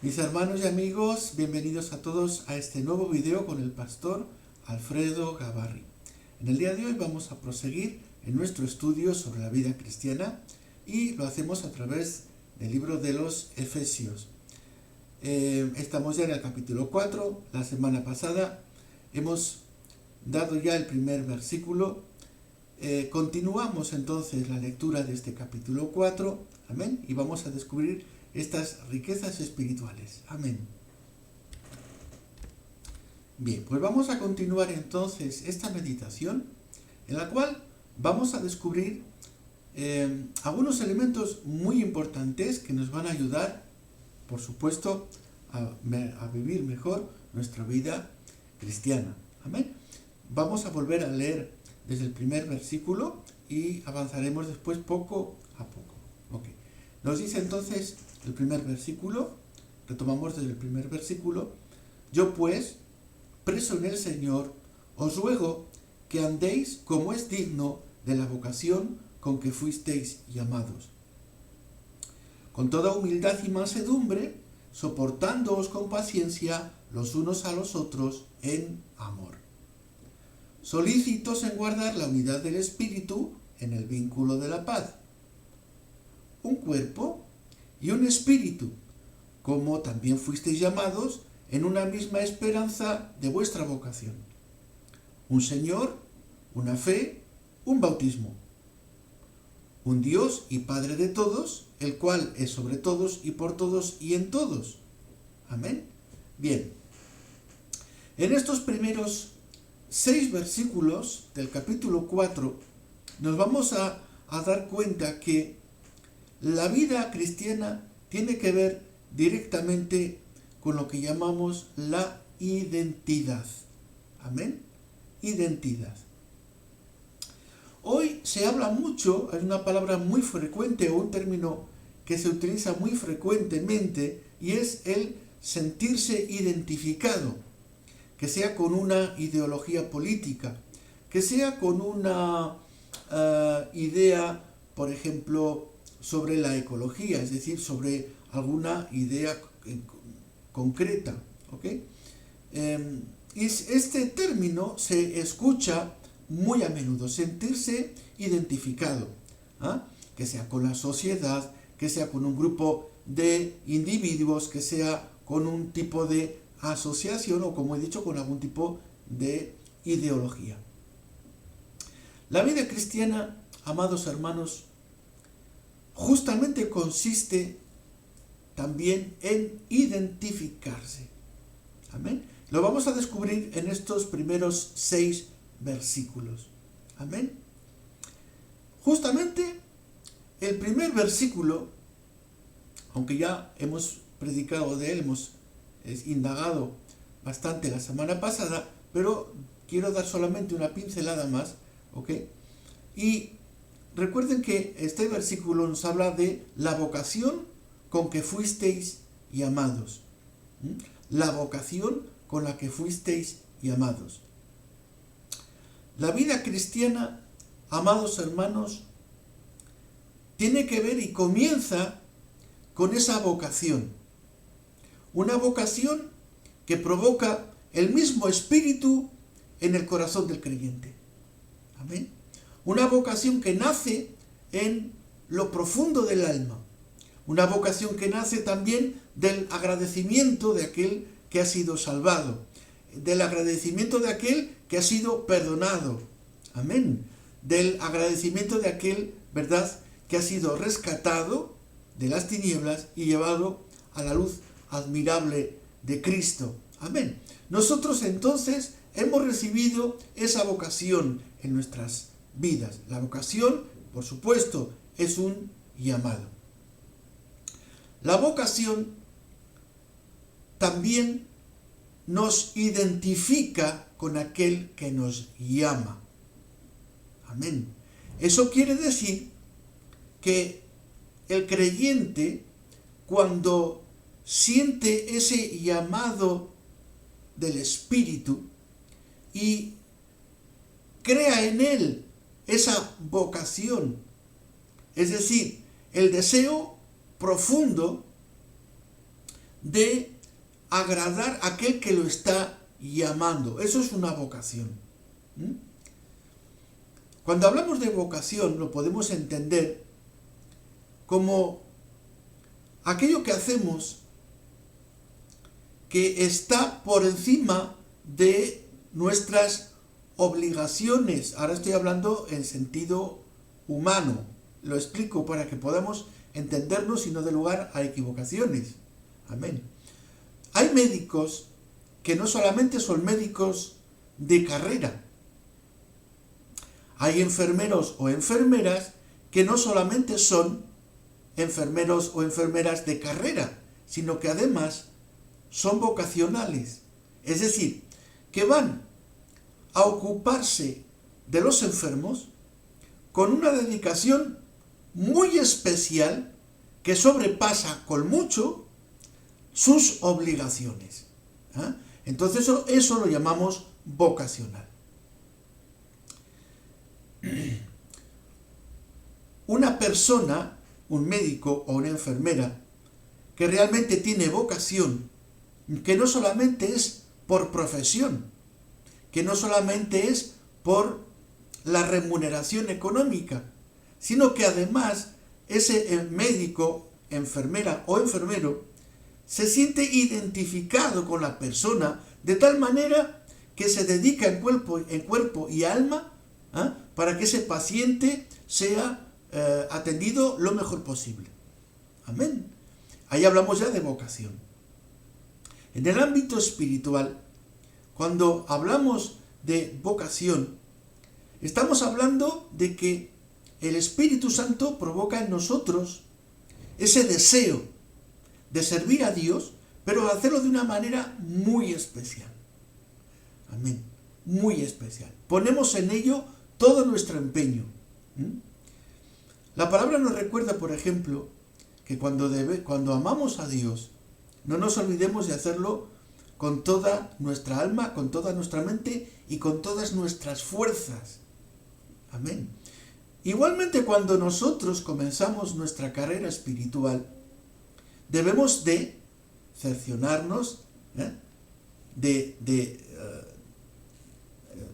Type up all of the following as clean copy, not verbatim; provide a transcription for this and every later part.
Mis hermanos y amigos, bienvenidos a todos a este nuevo video con el pastor Alfredo Gavarri. En el día de hoy vamos a proseguir en nuestro estudio sobre la vida cristiana y lo hacemos a través del libro de los Efesios. Estamos ya en el capítulo 4, la semana pasada hemos dado ya el primer versículo. Continuamos entonces la lectura de este capítulo 4, amén, y vamos a descubrir estas riquezas espirituales, amén. Bien, pues vamos a continuar entonces esta meditación en la cual vamos a descubrir algunos elementos muy importantes que nos van a ayudar, por supuesto, a vivir mejor nuestra vida cristiana, amén. Vamos a volver a leer desde el primer versículo y avanzaremos después poco a poco. Okay. Nos dice entonces el primer versículo, retomamos desde el primer versículo: yo pues, preso en el Señor, os ruego que andéis como es digno de la vocación con que fuisteis llamados, con toda humildad y mansedumbre, soportándoos con paciencia los unos a los otros en amor, solícitos en guardar la unidad del Espíritu en el vínculo de la paz. Un cuerpo y un espíritu, como también fuisteis llamados en una misma esperanza de vuestra vocación. Un Señor, una fe, un bautismo. Un Dios y Padre de todos, el cual es sobre todos y por todos y en todos. Amén. Bien. En estos primeros 6 versículos del capítulo 4 nos vamos a dar cuenta que la vida cristiana tiene que ver directamente con lo que llamamos la identidad. Amén. Identidad. Hoy se habla mucho, es una palabra muy frecuente o un término que se utiliza muy frecuentemente, y es el sentirse identificado, que sea con una ideología política, que sea con una idea, por ejemplo, sobre la ecología, es decir, sobre alguna idea concreta, ¿ok? Y este término se escucha muy a menudo, sentirse identificado, ¿ah? Que sea con la sociedad, que sea con un grupo de individuos, que sea con un tipo de asociación o, como he dicho, con algún tipo de ideología. La vida cristiana, amados hermanos, justamente consiste también en identificarse. Amén. Lo vamos a descubrir en estos primeros 6 versículos. Amén. Justamente el primer versículo, aunque ya hemos predicado de él, hemos indagado bastante la semana pasada, pero quiero dar solamente una pincelada más, ¿ok? Y recuerden que este versículo nos habla de la vocación con que fuisteis llamados. La vocación con la que fuisteis llamados. La vida cristiana, amados hermanos, tiene que ver y comienza con esa vocación. Una vocación que provoca el mismo espíritu en el corazón del creyente. Amén. Una vocación que nace en lo profundo del alma. Una vocación que nace también del agradecimiento de aquel que ha sido salvado. Del agradecimiento de aquel que ha sido perdonado. Amén. Del agradecimiento de aquel, ¿verdad?, que ha sido rescatado de las tinieblas y llevado a la luz admirable de Cristo. Amén. Nosotros entonces hemos recibido esa vocación en nuestras vidas. La vocación, por supuesto, es un llamado. La vocación también nos identifica con aquel que nos llama. Amén. Eso quiere decir que el creyente, cuando siente ese llamado del Espíritu y crea en él esa vocación, es decir, el deseo profundo de agradar a aquel que lo está llamando. Eso es una vocación. ¿Mm? Cuando hablamos de vocación lo podemos entender como aquello que hacemos que está por encima de nuestras obligaciones. Ahora estoy hablando en sentido humano. Lo explico para que podamos entendernos y no dé lugar a equivocaciones. Amén. Hay médicos que no solamente son médicos de carrera. Hay enfermeros o enfermeras que no solamente son enfermeros o enfermeras de carrera, sino que además son vocacionales. Es decir, que van a ocuparse de los enfermos con una dedicación muy especial que sobrepasa con mucho sus obligaciones. ¿Ah? Entonces eso lo llamamos vocacional. Una persona, un médico o una enfermera, que realmente tiene vocación, que no solamente es por profesión, que no solamente es por la remuneración económica, sino que además ese médico, enfermera o enfermero se siente identificado con la persona de tal manera que se dedica en cuerpo y alma, ¿eh?, para que ese paciente sea atendido lo mejor posible. Amén. Ahí hablamos ya de vocación. En el ámbito espiritual, cuando hablamos de vocación, estamos hablando de que el Espíritu Santo provoca en nosotros ese deseo de servir a Dios, pero hacerlo de una manera muy especial. Amén. Muy especial. Ponemos en ello todo nuestro empeño. La palabra nos recuerda, por ejemplo, que cuando amamos a Dios, no nos olvidemos de hacerlo con toda nuestra alma, con toda nuestra mente y con todas nuestras fuerzas. Amén. Igualmente, cuando nosotros comenzamos nuestra carrera espiritual, debemos de cerciorarnos, de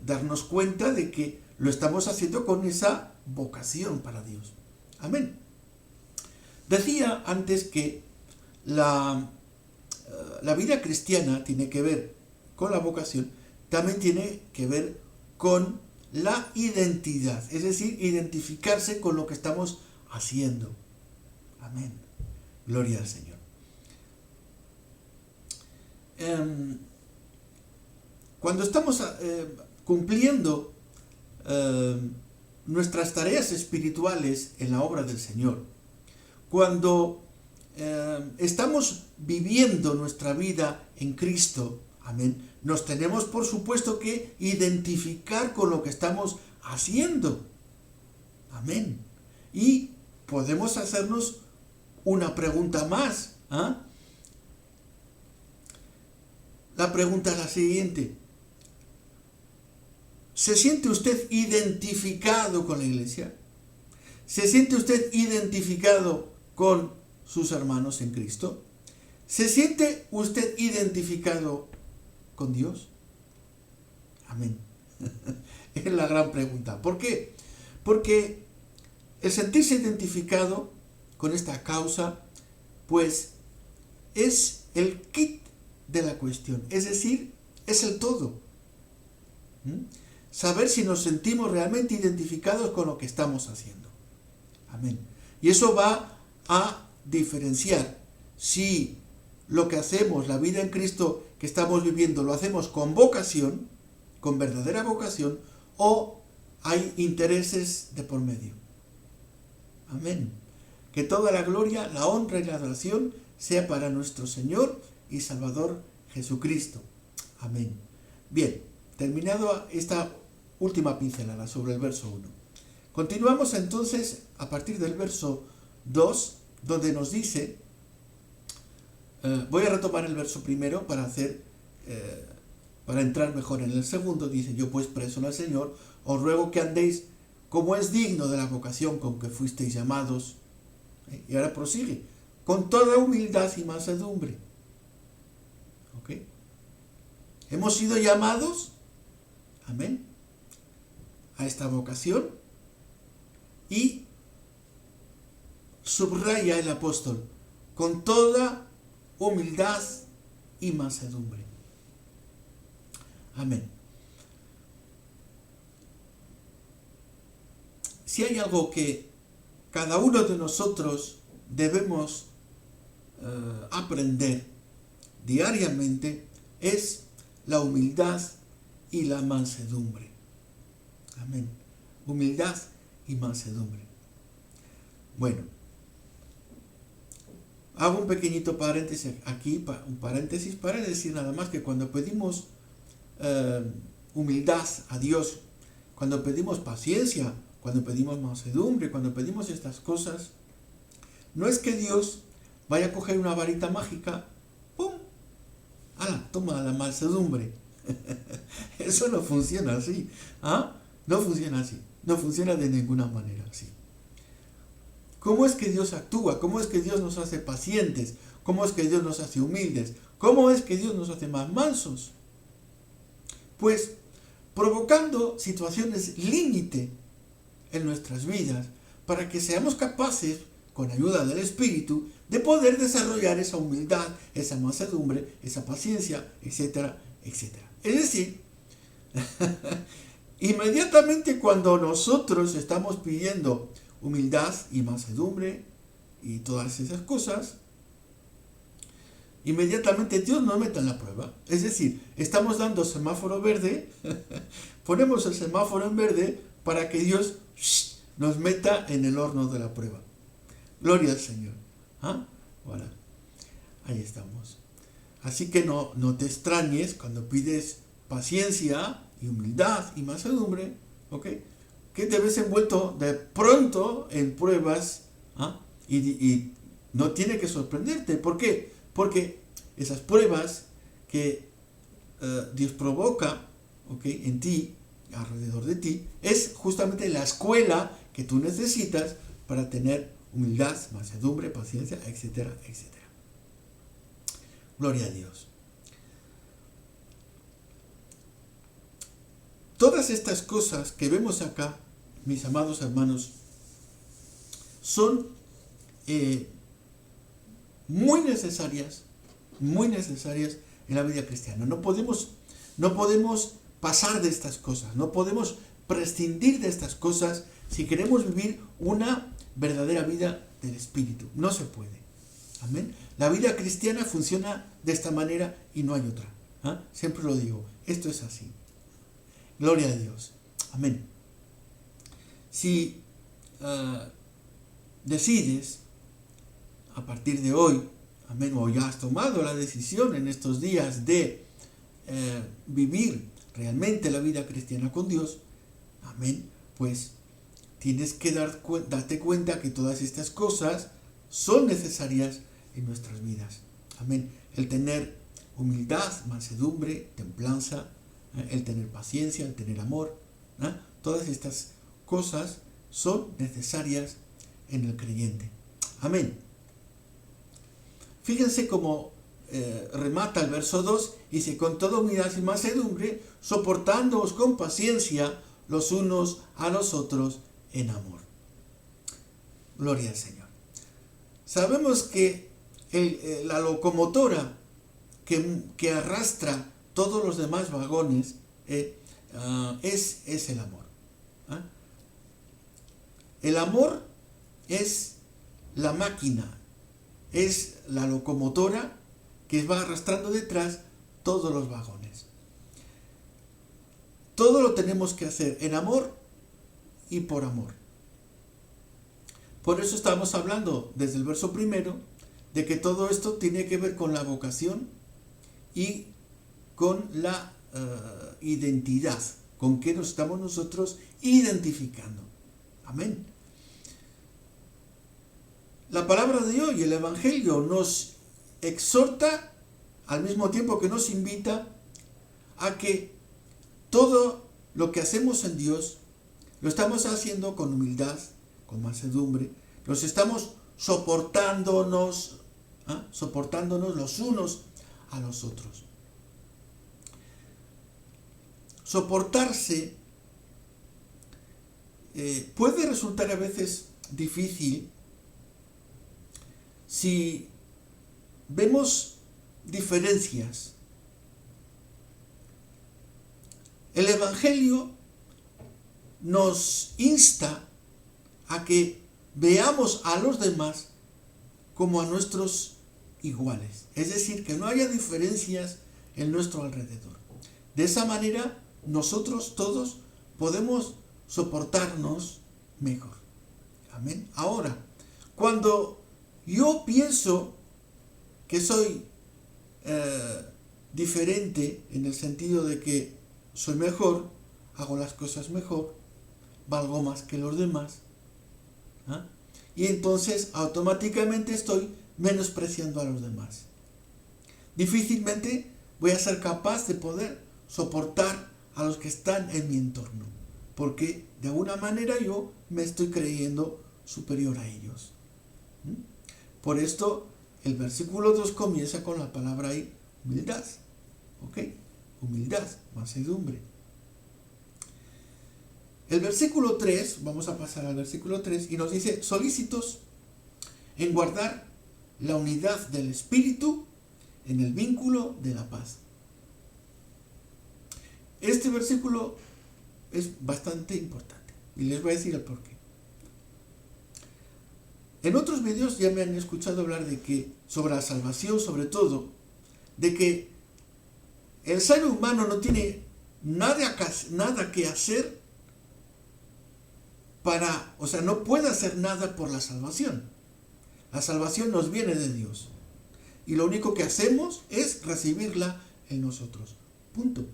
darnos cuenta de que lo estamos haciendo con esa vocación para Dios. Amén. Decía antes que la vida cristiana tiene que ver con la vocación, también tiene que ver con la identidad, es decir, identificarse con lo que estamos haciendo. Amén. Gloria al Señor. Cuando estamos cumpliendo nuestras tareas espirituales en la obra del Señor, cuando estamos viviendo nuestra vida en Cristo, amén, nos tenemos por supuesto que identificar con lo que estamos haciendo. Amén. Y podemos hacernos una pregunta más. ¿Ah? La pregunta es la siguiente. ¿Se siente usted identificado con la iglesia? ¿Se siente usted identificado con sus hermanos en Cristo? ¿Se siente usted identificado con Dios? Amén. Es la gran pregunta. ¿Por qué? Porque el sentirse identificado con esta causa, pues, es el kit de la cuestión. Es decir, es el todo. Saber si nos sentimos realmente identificados con lo que estamos haciendo. Amén. Y eso va a diferenciar si lo que hacemos, la vida en Cristo que estamos viviendo, lo hacemos con vocación, con verdadera vocación, o hay intereses de por medio. Amén. Que toda la gloria, la honra y la adoración sea para nuestro Señor y Salvador Jesucristo. Amén. Bien, terminado esta última pincelada sobre el verso 1. Continuamos entonces a partir del verso 2, donde nos dice, voy a retomar el verso primero para entrar mejor en el segundo. Dice: yo pues preso en el Señor, os ruego que andéis como es digno de la vocación con que fuisteis llamados. Y ahora prosigue: con toda humildad y mansedumbre, ¿Ok? Hemos sido llamados, amén, a esta vocación, y subraya el apóstol, con toda humildad y mansedumbre. Amén. Si hay algo que cada uno de nosotros debemos aprender diariamente, es la humildad y la mansedumbre. Amén. Humildad y mansedumbre. Bueno, hago un pequeñito paréntesis aquí, un paréntesis para decir nada más que cuando pedimos humildad a Dios, cuando pedimos paciencia, cuando pedimos mansedumbre, cuando pedimos estas cosas, no es que Dios vaya a coger una varita mágica, ¡pum! ¡Hala! Toma la mansedumbre. Eso no funciona así. ¿Ah? No funciona así. No funciona de ninguna manera así. ¿Cómo es que Dios actúa? ¿Cómo es que Dios nos hace pacientes? ¿Cómo es que Dios nos hace humildes? ¿Cómo es que Dios nos hace más mansos? Pues provocando situaciones límite en nuestras vidas para que seamos capaces, con ayuda del Espíritu, de poder desarrollar esa humildad, esa mansedumbre, esa paciencia, etcétera, etcétera. Es decir, inmediatamente cuando nosotros estamos pidiendo humildad y mansedumbre y todas esas cosas, inmediatamente Dios nos mete en la prueba. Es decir, estamos dando semáforo verde, ponemos el semáforo en verde para que Dios nos meta en el horno de la prueba. Gloria al Señor. ¿Ah? Voilà. Ahí estamos. Así que no te extrañes cuando pides paciencia y humildad y mansedumbre, ¿ok? Que te ves envuelto de pronto en pruebas, ¿ah? Y no tiene que sorprenderte. ¿Por qué? Porque esas pruebas que Dios provoca, ¿ok?, en ti, alrededor de ti, es justamente la escuela que tú necesitas para tener humildad, mansedumbre, paciencia, etcétera, etcétera. Gloria a Dios. Todas estas cosas que vemos acá, mis amados hermanos, son muy necesarias en la vida cristiana. No podemos pasar de estas cosas, no podemos prescindir de estas cosas si queremos vivir una verdadera vida del Espíritu. No se puede. Amén. La vida cristiana funciona de esta manera y no hay otra. ¿Ah? Siempre lo digo, esto es así. Gloria a Dios. Amén. Si decides a partir de hoy, amén, o ya has tomado la decisión en estos días de vivir realmente la vida cristiana con Dios, amén, pues tienes que darte cuenta que todas estas cosas son necesarias en nuestras vidas. Amén. El tener humildad, mansedumbre, templanza, el tener paciencia, el tener amor, todas estas cosas son necesarias en el creyente. Amén. Fíjense cómo remata el verso 2, dice, con toda humildad y mansedumbre, soportándoos con paciencia los unos a los otros en amor. Gloria al Señor. Sabemos que la locomotora que arrastra todos los demás vagones es el amor. El amor es la máquina, es la locomotora que va arrastrando detrás todos los vagones. Todo lo tenemos que hacer en amor y por amor. Por eso estamos hablando desde el verso primero de que todo esto tiene que ver con la vocación y con la identidad, con qué nos estamos nosotros identificando. Amén. La palabra de Dios y el Evangelio nos exhorta al mismo tiempo que nos invita a que todo lo que hacemos en Dios lo estamos haciendo con humildad, con mansedumbre, nos estamos soportándonos los unos a los otros. soportarse puede resultar a veces difícil si vemos diferencias. El Evangelio nos insta a que veamos a los demás como a nuestros iguales. Es decir, que no haya diferencias en nuestro alrededor. De esa manera, nosotros todos podemos soportarnos mejor. Amén. Ahora, cuando yo pienso que soy diferente en el sentido de que soy mejor, hago las cosas mejor, valgo más que los demás, ¿ah? Y entonces automáticamente estoy menospreciando a los demás. Difícilmente voy a ser capaz de poder soportar a los que están en mi entorno, porque de alguna manera yo me estoy creyendo superior a ellos. Por esto el versículo 2 comienza con la palabra ahí, humildad. ¿Ok? Humildad, mansedumbre. El versículo 3, vamos a pasar al versículo 3, y nos dice, solícitos en guardar la unidad del Espíritu en el vínculo de la paz. Este versículo es bastante importante y les voy a decir el porqué. En otros vídeos ya me han escuchado hablar de que, sobre la salvación sobre todo, de que el ser humano no tiene nada que hacer no puede hacer nada por la salvación. La salvación nos viene de Dios. Y lo único que hacemos es recibirla en nosotros. Punto.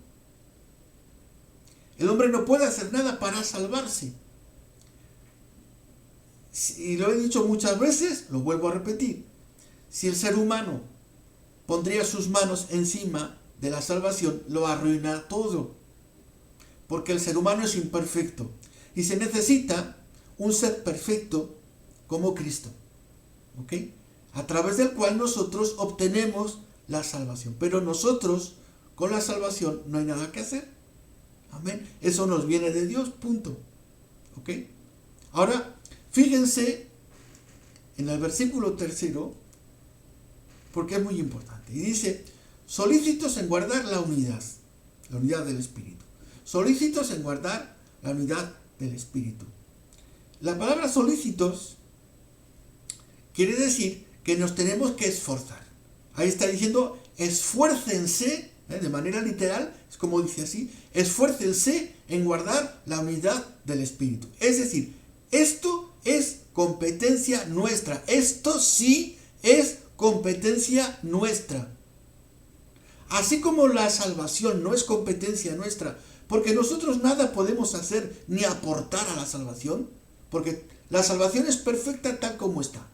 El hombre no puede hacer nada para salvarse. Y lo he dicho muchas veces, lo vuelvo a repetir. Si el ser humano pondría sus manos encima de la salvación, lo arruina todo. Porque el ser humano es imperfecto. Y se necesita un ser perfecto como Cristo. ¿Ok? A través del cual nosotros obtenemos la salvación. Pero nosotros, con la salvación, no hay nada que hacer. Amén. Eso nos viene de Dios, punto. ¿Ok? Ahora, fíjense en el versículo 3, porque es muy importante. Y dice, solícitos en guardar la unidad del Espíritu. Solícitos en guardar la unidad del Espíritu. La palabra solícitos quiere decir que nos tenemos que esforzar. Ahí está diciendo, esfuércense, de manera literal, es como dice así, esfuércense en guardar la unidad del Espíritu. Es decir, esto es competencia nuestra. Esto sí es competencia nuestra. Así como la salvación no es competencia nuestra, porque nosotros nada podemos hacer ni aportar a la salvación, porque la salvación es perfecta tal como está.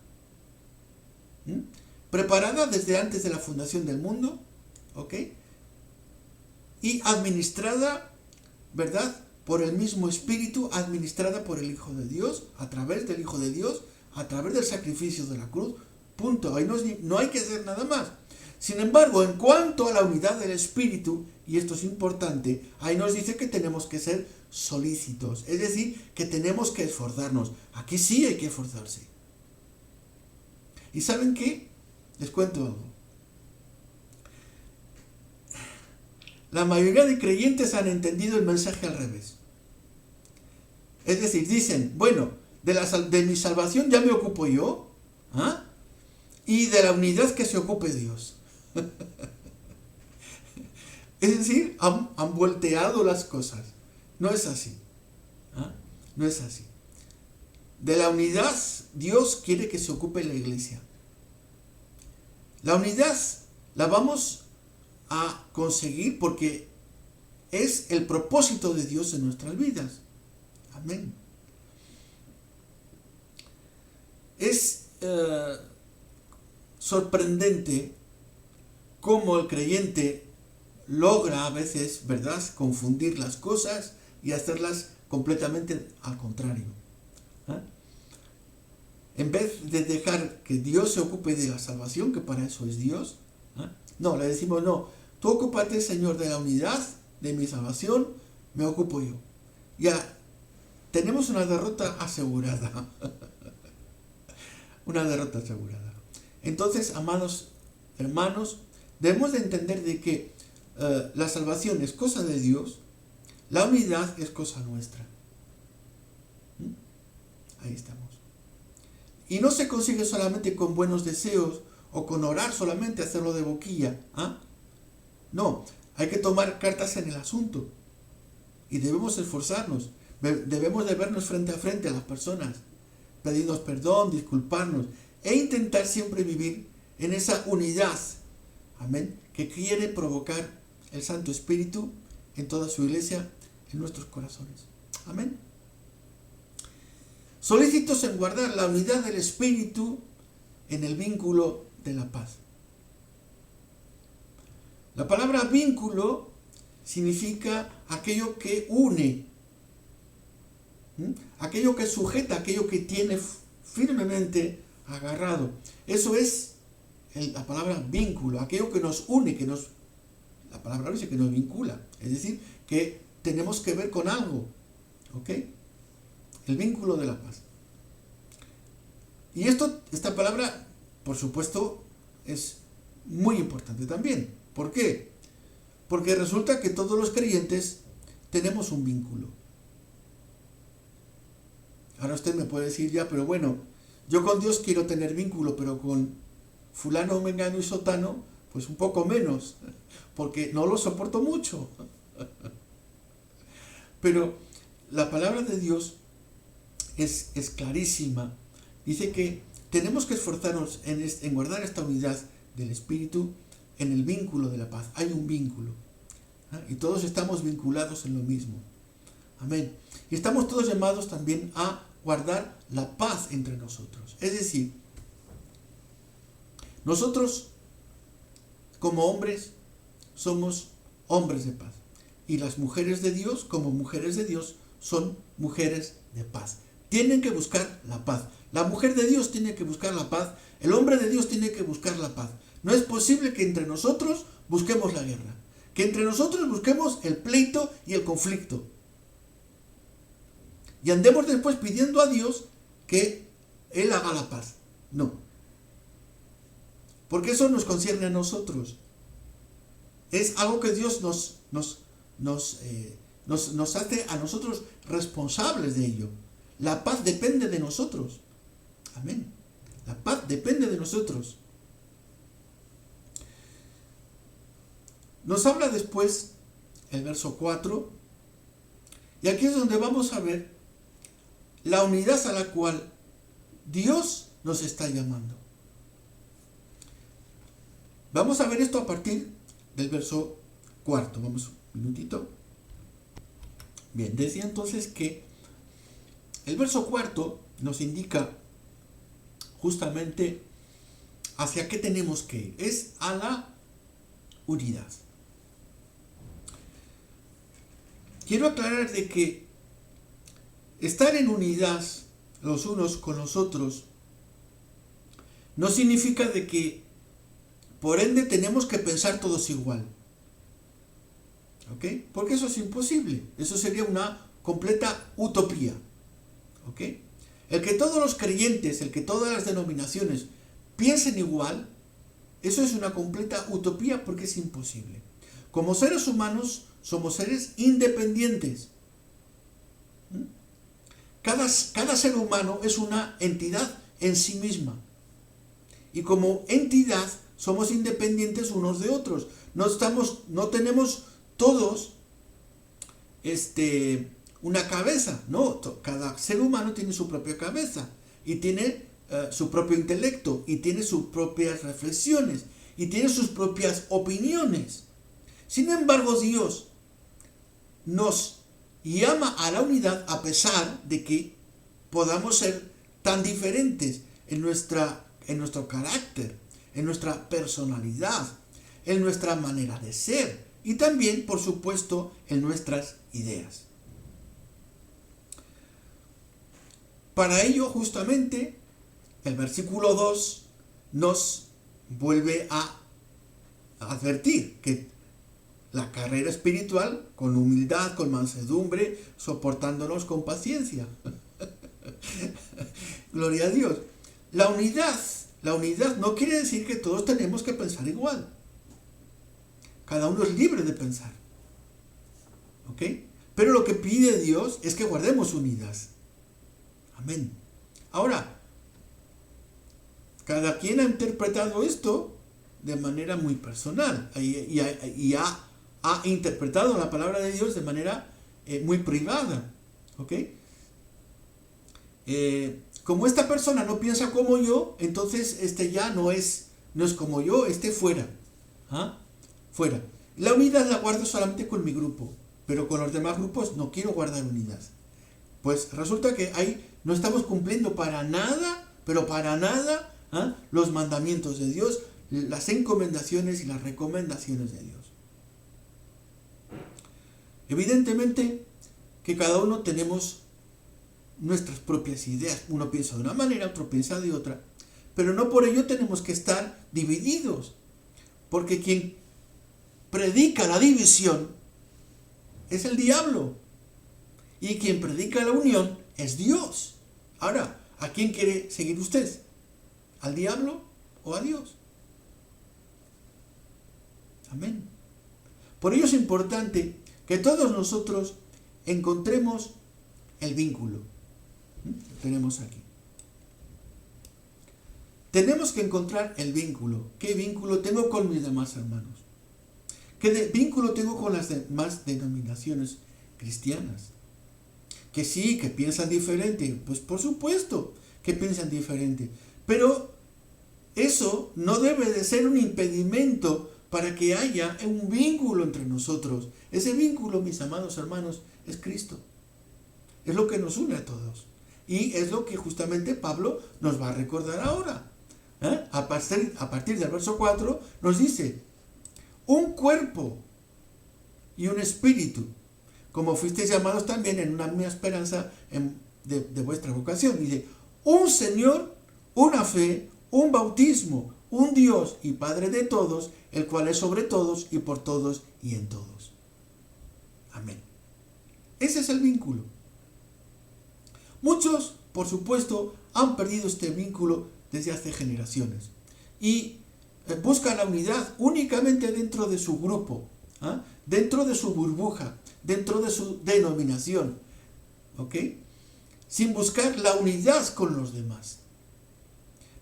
Preparada desde antes de la fundación del mundo, ¿ok? Y administrada, ¿verdad?, por el mismo Espíritu, administrada por el Hijo de Dios, a través del Hijo de Dios, a través del sacrificio de la cruz, punto. Ahí no hay que hacer nada más. Sin embargo, en cuanto a la unidad del Espíritu, y esto es importante, ahí nos dice que tenemos que ser solícitos, es decir, que tenemos que esforzarnos. Aquí sí hay que esforzarse. ¿Y saben qué? Les cuento algo. La mayoría de creyentes han entendido el mensaje al revés. Es decir, dicen, bueno, de mi salvación ya me ocupo yo, ¿ah? Y de la unidad que se ocupe Dios. Es decir, han volteado las cosas. No es así. ¿Ah? No es así. De la unidad, Dios quiere que se ocupe la iglesia. La unidad la vamos a conseguir porque es el propósito de Dios en nuestras vidas. Amén. Es sorprendente cómo el creyente logra a veces, ¿verdad?, confundir las cosas y hacerlas completamente al contrario. ¿Eh? En vez de dejar que Dios se ocupe de la salvación, que para eso es Dios, no, le decimos, no, tú ocúpate, Señor, de la unidad de mi salvación, me ocupo yo. Ya tenemos una derrota asegurada. Una derrota asegurada. Entonces, amados hermanos, debemos de entender de que la salvación es cosa de Dios, la unidad es cosa nuestra. Ahí estamos. Y no se consigue solamente con buenos deseos o con orar solamente, hacerlo de boquilla. No, hay que tomar cartas en el asunto. Y debemos esforzarnos. Debemos de vernos frente a frente a las personas, pedirnos perdón, disculparnos e intentar siempre vivir en esa unidad, amén, que quiere provocar el Santo Espíritu en toda su iglesia, en nuestros corazones. Amén. Solícitos en guardar la unidad del Espíritu en el vínculo de la paz. La palabra vínculo significa aquello que une, aquello que sujeta, aquello que tiene firmemente agarrado. Eso es la palabra vínculo, aquello que nos une, la palabra dice que nos vincula, es decir, que tenemos que ver con algo, ¿ok? El vínculo de la paz. Y esta palabra, por supuesto, es muy importante también. ¿Por qué? Porque resulta que todos los creyentes tenemos un vínculo. Ahora usted me puede decir, ya, pero bueno, yo con Dios quiero tener vínculo, pero con fulano, mengano y sotano, pues un poco menos, porque no lo soporto mucho. Pero la palabra de Dios es clarísima. Dice que tenemos que esforzarnos en guardar esta unidad del Espíritu en el vínculo de la paz. Hay un vínculo. Y todos estamos vinculados en lo mismo. Amén. Y estamos todos llamados también a guardar la paz entre nosotros. Es decir, nosotros como hombres somos hombres de paz. Y las mujeres de Dios, como mujeres de Dios, son mujeres de paz. Tienen que buscar la paz. La mujer de Dios tiene que buscar la paz. El hombre de Dios tiene que buscar la paz. No es posible que entre nosotros busquemos la guerra. Que entre nosotros busquemos el pleito y el conflicto. Y andemos después pidiendo a Dios que Él haga la paz. No. Porque eso nos concierne a nosotros. Es algo que Dios nos hace a nosotros responsables de ello. La paz depende de nosotros. Amén. La paz depende de nosotros. Nos habla después el verso 4, y aquí es donde vamos a ver la unidad a la cual Dios nos está llamando. Vamos a ver esto a partir del verso 4. Vamos un minutito. Bien, decía entonces que el verso 4 nos indica justamente hacia qué tenemos que ir. Es a la unidad. Quiero aclarar de que estar en unidad los unos con los otros no significa de que por ende tenemos que pensar todos igual. ¿Ok? Porque eso es imposible. Eso sería una completa utopía. ¿Ok? El que todos los creyentes, el que todas las denominaciones piensen igual, eso es una completa utopía porque es imposible. Como seres humanos somos seres independientes. Cada ser humano es una entidad en sí misma. Y como entidad somos independientes unos de otros. No tenemos todos una cabeza, no, cada ser humano tiene su propia cabeza y tiene su propio intelecto y tiene sus propias reflexiones y tiene sus propias opiniones. Sin embargo, Dios nos llama a la unidad a pesar de que podamos ser tan diferentes en nuestro carácter, en nuestra personalidad, en nuestra manera de ser y también, por supuesto, en nuestras ideas. Para ello, justamente, el versículo 2 nos vuelve a advertir que la carrera espiritual con humildad, con mansedumbre, soportándonos con paciencia. Gloria a Dios. La unidad no quiere decir que todos tenemos que pensar igual. Cada uno es libre de pensar. ¿Ok? Pero lo que pide Dios es que guardemos unidas. Amén. Ahora, cada quien ha interpretado esto de manera muy personal y ha interpretado la palabra de Dios de manera muy privada. ¿Ok? Como esta persona no piensa como yo, entonces este ya no es como yo, fuera. ¿Ah? Fuera. La unidad la guardo solamente con mi grupo, pero con los demás grupos no quiero guardar unidad. Pues resulta que ahí no estamos cumpliendo para nada, pero para nada, los mandamientos de Dios, las encomendaciones y las recomendaciones de Dios. Evidentemente que cada uno tenemos nuestras propias ideas. Uno piensa de una manera, otro piensa de otra. Pero no por ello tenemos que estar divididos. Porque quien predica la división es el diablo. Y quien predica la unión es Dios. Ahora, ¿a quién quiere seguir usted? ¿Al diablo o a Dios? Amén. Por ello es importante que todos nosotros encontremos el vínculo. Lo tenemos aquí. Tenemos que encontrar el vínculo. ¿Qué vínculo tengo con mis demás hermanos? ¿Qué vínculo tengo con las demás denominaciones cristianas? Que sí, que piensan diferente. Pues por supuesto que piensan diferente. Pero eso no debe de ser un impedimento para que haya un vínculo entre nosotros. Ese vínculo, mis amados hermanos, es Cristo. Es lo que nos une a todos. Y es lo que justamente Pablo nos va a recordar ahora. A partir del verso 4 nos dice: un cuerpo y un espíritu, como fuisteis llamados también en una misma esperanza de vuestra vocación. Dice: un Señor, una fe, un bautismo, un Dios y Padre de todos, el cual es sobre todos y por todos y en todos. Amén. Ese es el vínculo. Muchos, por supuesto, han perdido este vínculo desde hace generaciones y buscan la unidad únicamente dentro de su grupo, dentro de su burbuja, dentro de su denominación, ¿ok? Sin buscar la unidad con los demás.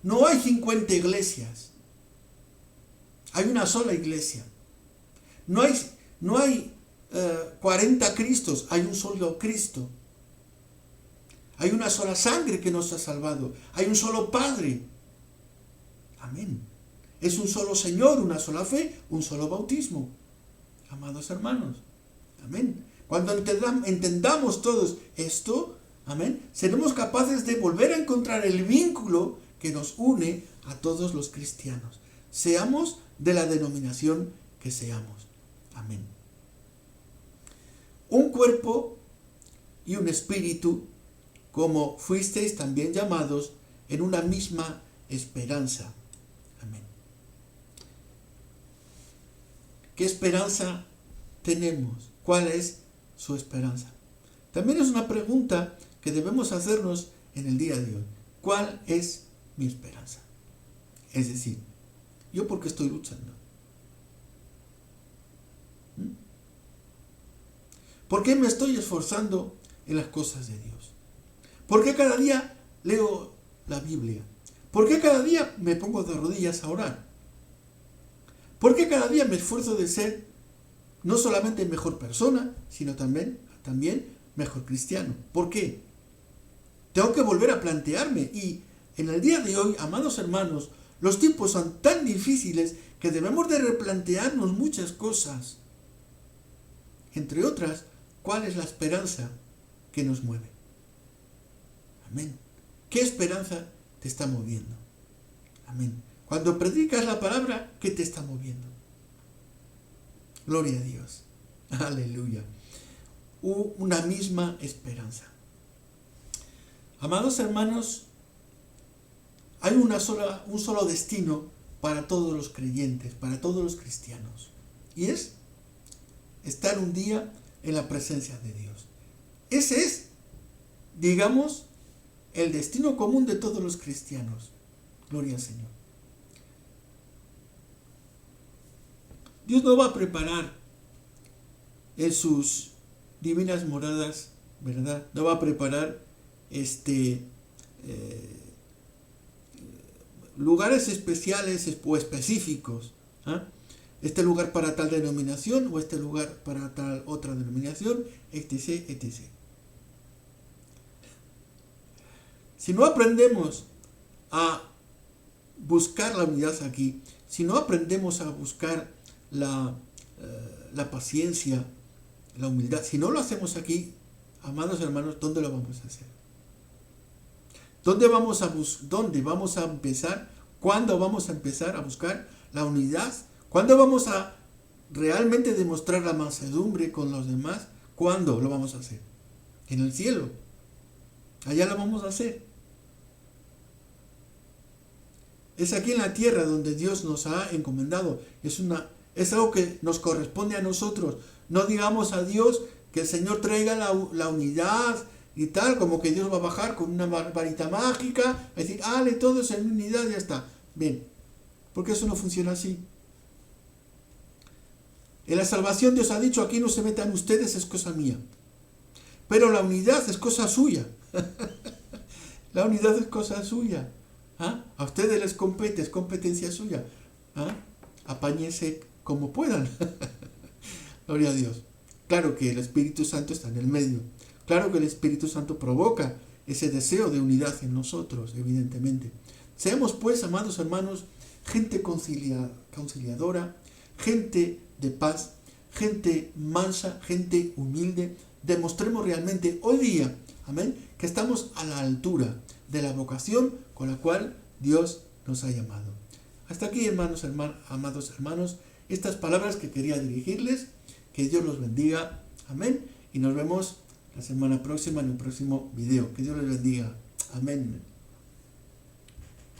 No hay 50 iglesias, hay una sola iglesia. No hay 40 Cristos, hay un solo Cristo. Hay una sola sangre que nos ha salvado. Hay un solo Padre. Amén. Es un solo Señor, una sola fe, un solo bautismo. Amados hermanos. Amén. Cuando entendamos todos esto, amén, seremos capaces de volver a encontrar el vínculo que nos une a todos los cristianos. Seamos de la denominación que seamos. Amén. Un cuerpo y un espíritu, como fuisteis también llamados en una misma esperanza. Amén. ¿Qué esperanza tenemos? ¿Cuál es su esperanza? También es una pregunta que debemos hacernos en el día de hoy. ¿Cuál es mi esperanza? Es decir, ¿yo por qué estoy luchando? ¿Por qué me estoy esforzando en las cosas de Dios? ¿Por qué cada día leo la Biblia? ¿Por qué cada día me pongo de rodillas a orar? ¿Por qué cada día me esfuerzo de ser no solamente mejor persona, sino también mejor cristiano? ¿Por qué? Tengo que volver a plantearme. Y en el día de hoy, amados hermanos, los tiempos son tan difíciles que debemos de replantearnos muchas cosas. Entre otras, ¿cuál es la esperanza que nos mueve? Amén. ¿Qué esperanza te está moviendo? Amén. Cuando predicas la palabra, ¿qué te está moviendo? Gloria a Dios. Aleluya. Una misma esperanza. Amados hermanos, hay un solo destino para todos los creyentes, para todos los cristianos. Y es estar un día en la presencia de Dios. Ese es, digamos, el destino común de todos los cristianos. Gloria al Señor. Dios no va a preparar en sus divinas moradas, ¿verdad? No va a preparar lugares especiales o específicos. ¿Ah? Este lugar para tal denominación o este lugar para tal otra denominación, etc., etc. Si no aprendemos a buscar la unidad aquí, si no aprendemos a buscar la paciencia, la humildad, si no lo hacemos aquí, amados hermanos, ¿dónde lo vamos a hacer? ¿Dónde vamos a empezar? ¿Cuándo vamos a empezar a buscar la unidad? ¿Cuándo vamos a realmente demostrar la mansedumbre con los demás? ¿Cuándo lo vamos a hacer? En el cielo. Allá lo vamos a hacer. Es aquí en la tierra donde Dios nos ha encomendado. Es algo que nos corresponde a nosotros. No digamos a Dios que el Señor traiga la unidad y tal, como que Dios va a bajar con una varita mágica, es decir, todos en unidad y ya está. Bien, porque eso no funciona así. En la salvación Dios ha dicho, aquí no se metan ustedes, es cosa mía. Pero la unidad es cosa suya. La unidad es cosa suya. ¿Ah? A ustedes les compete, es competencia suya. ¿Ah? Apáñense como puedan. Gloria a Dios. Claro que el Espíritu Santo está en el medio. Claro que el Espíritu Santo provoca ese deseo de unidad en nosotros, evidentemente. Seamos pues, amados hermanos, gente conciliadora, gente de paz, gente mansa, gente humilde. Demostremos realmente hoy día, amén, que estamos a la altura de la vocación con la cual Dios nos ha llamado. Hasta aquí, amados hermanos, estas palabras que quería dirigirles. Que Dios los bendiga. Amén. Y nos vemos la semana próxima en el próximo video. Que Dios les bendiga. Amén.